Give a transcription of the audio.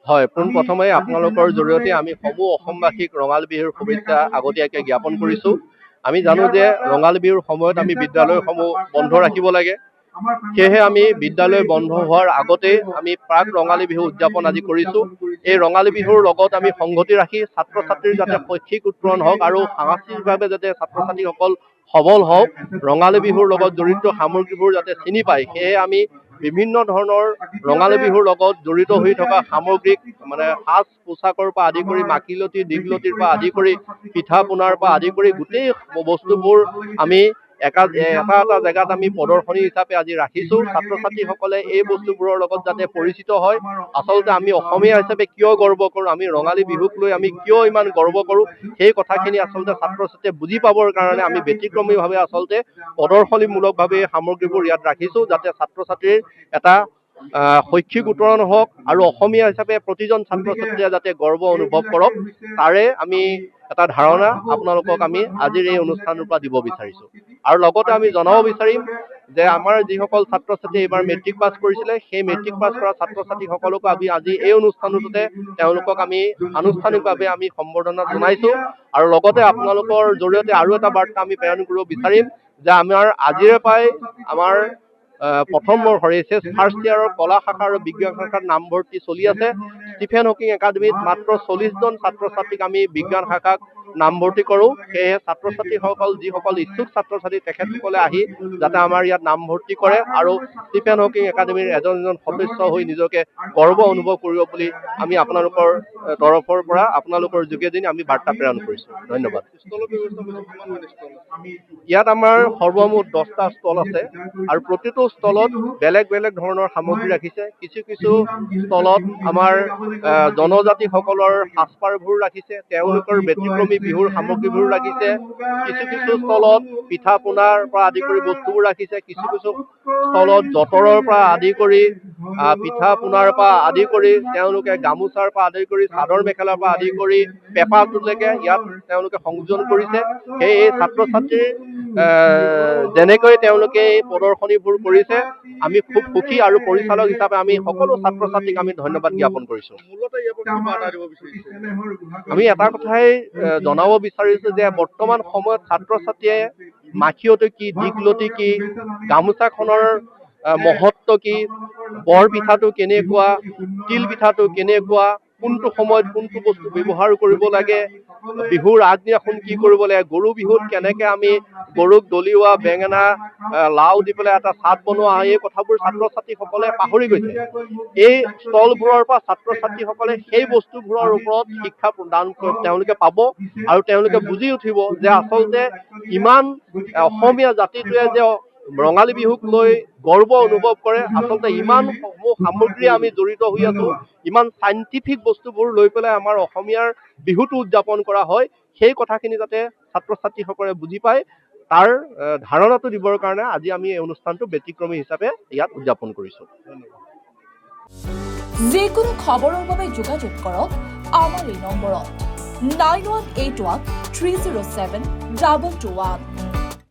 হয়, পোনপ্ৰথমে আপোনালোকৰ জৰিয়তে আমি সমূহ অসমবাসীক ৰঙালী বিহুৰ শুভেচ্ছা আগতীয়াকৈ জ্ঞাপন কৰিছোঁ। আমি জানো যে ৰঙালী বিহুৰ সময়ত আমি বিদ্যালয়সমূহ বন্ধ ৰাখিব লাগে। সেয়েহে আমি বিদ্যালয় বন্ধ হোৱাৰ আগতে আমি প্ৰাক ৰঙালী বিহু উদযাপন আজি কৰিছোঁ। এই ৰঙালী বিহুৰ লগত আমি সংগতি ৰাখি ছাত্ৰ ছাত্ৰীৰ যাতে শৈক্ষিক উত্তৰণ হওক আৰু সাংস্কৃতিকভাৱে যাতে ছাত্ৰ ছাত্ৰীসকল সবল হওক, ৰঙালী বিহুৰ লগত জড়িত সামগ্ৰীবোৰ যাতে চিনি পায়, সেয়ে আমি বিভিন্ন ধৰণৰ ৰঙালী বিহুৰ লগত জড়িত হৈ থকা সামগ্ৰিক সাজ পোছাকৰ পৰা আদি কৰি মাখিলতী দীঘলতিৰ পৰা আদি কৰি পিঠা পনাৰ পৰা আদি কৰি গোটেই বস্তুবোৰ আমি এটা জেগাত আমি প্ৰদৰ্শনী হিচাপে আজি ৰাখিছোঁ। ছাত্ৰ ছাত্ৰীসকলে এই বস্তুবোৰৰ লগত যাতে পৰিচিত হয়, আচলতে আমি অসমীয়া হিচাপে কিয় গৰ্ব কৰোঁ, আমি ৰঙালী বিহুক লৈ আমি কিয় ইমান গৰ্ব কৰোঁ, সেই কথাখিনি আচলতে ছাত্ৰ ছাত্ৰীয়ে বুজি পাবৰ কাৰণে আমি ব্যতিক্ৰমীভাৱে আচলতে প্ৰদৰ্শনীমূলকভাৱে এই সামগ্ৰীবোৰ ইয়াত ৰাখিছোঁ, যাতে ছাত্ৰ ছাত্ৰীৰ এটা শৈক্ষিক উত্তৰণ হওক আৰু অসমীয়া হিচাপে প্ৰতিজন ছাত্ৰ ছাত্ৰীয়ে যাতে গৰ্ব অনুভৱ কৰক, তাৰে আমি এটা ধাৰণা আপোনালোকক আমি আজিৰ এই অনুষ্ঠানৰ পৰা দিব বিচাৰিছোঁ। আৰু লগতে আমি জনাব বিচাৰিম যে আমাৰ যিসকল ছাত্ৰ ছাত্ৰী এইবাৰ মেট্ৰিক পাছ কৰিছিলে, সেই মেট্ৰিক পাছ কৰা ছাত্ৰ ছাত্ৰীসকলকো আমি আজি এই অনুষ্ঠানটোতে তেওঁলোকক আমি আনুষ্ঠানিকভাৱে আমি সম্বৰ্ধনা জনাইছোঁ। আৰু লগতে আপোনালোকৰ জৰিয়তে আৰু এটা বাৰ্তা আমি প্ৰেৰণ কৰিব বিচাৰিম যে আমাৰ আজিৰে পৰাই আমাৰ প্ৰথম বৰ্ষৰ HS ফাৰ্ষ্ট ইয়াৰৰ কলা শাখা আৰু বিজ্ঞান শাখাত নামভৰ্তি চলি আছে। ষ্টিফেন হকিং একাডেমীত মাত্ৰ 40জন ছাত্ৰ ছাত্ৰীক আমি বিজ্ঞান শাখাত নামভৰ্তি কৰোঁ। সেয়েহে ছাত্ৰ ছাত্ৰীসকল যিসকল ইচ্ছুক ছাত্ৰ ছাত্ৰী তেখেতসকলে আহি যাতে আমাৰ ইয়াত নামভৰ্তি কৰে আৰু ষ্টিফেন হকিং একাডেমীৰ এজন সদস্য হৈ নিজকে গৰ্ব অনুভৱ কৰিব বুলি আমি আপোনালোকৰ তৰফৰ পৰা আপোনালোকৰ যোগেদি আমি বাৰ্তা প্ৰেৰণ কৰিছোঁ। ধন্যবাদ। ইয়াত আমাৰ সৰ্বমুঠ 10টা ষ্টল আছে আৰু প্ৰতিটো ষ্টলত বেলেগ বেলেগ ধৰণৰ সামগ্ৰী ৰাখিছে। কিছু কিছু ষ্টলত আমাৰ জনজাতিসকলৰ সাজপাৰবোৰ ৰাখিছে, তেওঁলোকৰ ব্যতিক্ৰমী বিহুৰ সামগ্ৰীবোৰ ৰাখিছে। কিছু কিছু ষ্টলত পিঠা পনাৰ পৰা আদি কৰি বস্তুবোৰ ৰাখিছে। কিছু কিছু ষ্টলত যঁতৰৰ পৰা আদি কৰি পিঠা পনাৰ পৰা আদি কৰি তেওঁলোকে গামোচাৰ পৰা আদি কৰি চাদৰ মেখেলাৰ পৰা আদি কৰি পেপাটোলৈকে ইয়াত তেওঁলোকে সংযোজন কৰিছে। সেই ছাত্ৰ ছাত্ৰীৰ যেনেকৈ তেওঁলোকে এই প্ৰদৰ্শনীবোৰ কৰিছে, আমি খুব সুখী আৰু পৰিচালক হিচাপে আমি সকলো ছাত্ৰ ছাত্ৰীক আমি ধন্যবাদ জ্ঞাপন কৰিছোঁ। আমি এটা কথাই জনাব বিচাৰিছোঁ যে বৰ্তমান সময়ত ছাত্ৰ ছাত্ৰীয়ে মাখিয়তী কি, দীঘলতি কি, গামোচাখনৰ মহত্ব কি, বৰ পিঠাটো কেনেকুৱা, তিল পিঠাটো কেনেকুৱা, কোনটো সময়ত কোনটো বস্তু ব্যৱহাৰ কৰিব লাগে, বিহুৰ আগদিনাখন কি কৰিব লাগে, গৰু বিহুত কেনেকে আমি গৰুক দলিওৱা, বেঙেনা লাও দি পেলাই এটা চাট বনোৱা, এই কথাবোৰ ছাত্ৰ ছাত্ৰীসকলে পাহৰি গৈছে। এই ষ্টলবোৰৰ পৰা ছাত্ৰ ছাত্ৰীসকলে সেই বস্তুবোৰৰ ওপৰত শিক্ষা প্ৰদান তেওঁলোকে পাব আৰু তেওঁলোকে বুজি উঠিব যে আচলতে ইমান অসমীয়া জাতিটোৱে যে ৰঙালী বিহুক লৈ গৰ্ব অনুভৱ কৰে, আচলতে ইমান সমূহ সামগ্ৰী আমি জড়িত হৈ আছো, ইমান চাইণ্টিফিক বস্তুবোৰ লৈ পেলাই আমাৰ অসমীয়াৰ বিহুটো উদযাপন কৰা হয়, সেই কথাখিনি যাতে ছাত্ৰ ছাত্ৰীসকলে বুজি পায়, তাৰ ধাৰণাটো দিবৰ কাৰণে আজি আমি এই অনুষ্ঠানটো ব্যতিক্ৰমী হিচাপে ইয়াত উদযাপন কৰিছোঁ। যিকোনো খবৰৰ বাবে যোগাযোগ কৰক আমাৰ এই নম্বৰত 9181 307 2221।